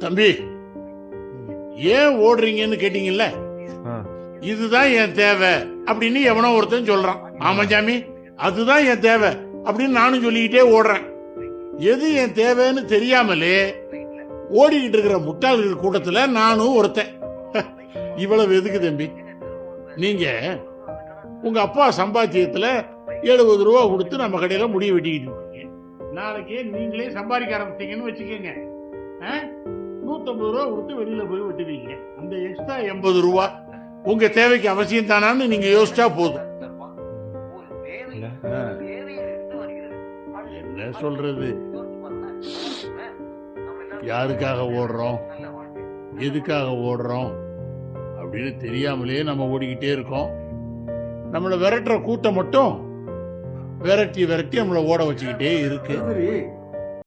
தம்பி, ஏன் ஓடுறீங்கன்னு கேட்டீங்கல்ல, இதுதான் என் தேவை அப்படின்னு எவனோ ஒருத்தன் சொல்றான். ஆமா சாமி, அதுதான் என் தேவை அப்படின்னு நானும் சொல்லிக்கிட்டே ஓடுறேன். எது என் தேவைன்னு தெரியாமலே ஓடிக்கிட்டு இருக்கிற முட்டாள்கள் கூட்டத்துல நானும் ஒருத்தன். இவ்வளவு எதுக்கு தம்பி? நீங்க உங்க அப்பா சம்பாத்தியத்துல 70 ரூபா கொடுத்து நம்ம கடையில முடிய வெட்டிக்கிட்டு இருக்கீங்க. நாளைக்கே நீங்களே சம்பாதிக்க ஆரம்பிச்சீங்கன்னு வச்சுக்கோங்க, 150 ரூபா கொடுத்து வெளியில போய் வெட்டுவீங்க. அந்த எக்ஸ்ட்ரா 80 ரூபா உங்க தேவைக்கு அவசியம் தானான்னு நீங்க யோசிச்சா போதும். என்ன சொல்றது? யாருக்காக ஓடுறோம், எதுக்காக ஓடுறோம் அப்படின்னு தெரியாமலே நம்ம ஓடிக்கிட்டே இருக்கோம். நம்மளை விரட்டுற கூட்டம் மட்டும் விரட்டி விரட்டி நம்மளை ஓட வச்சுக்கிட்டே இருக்கு.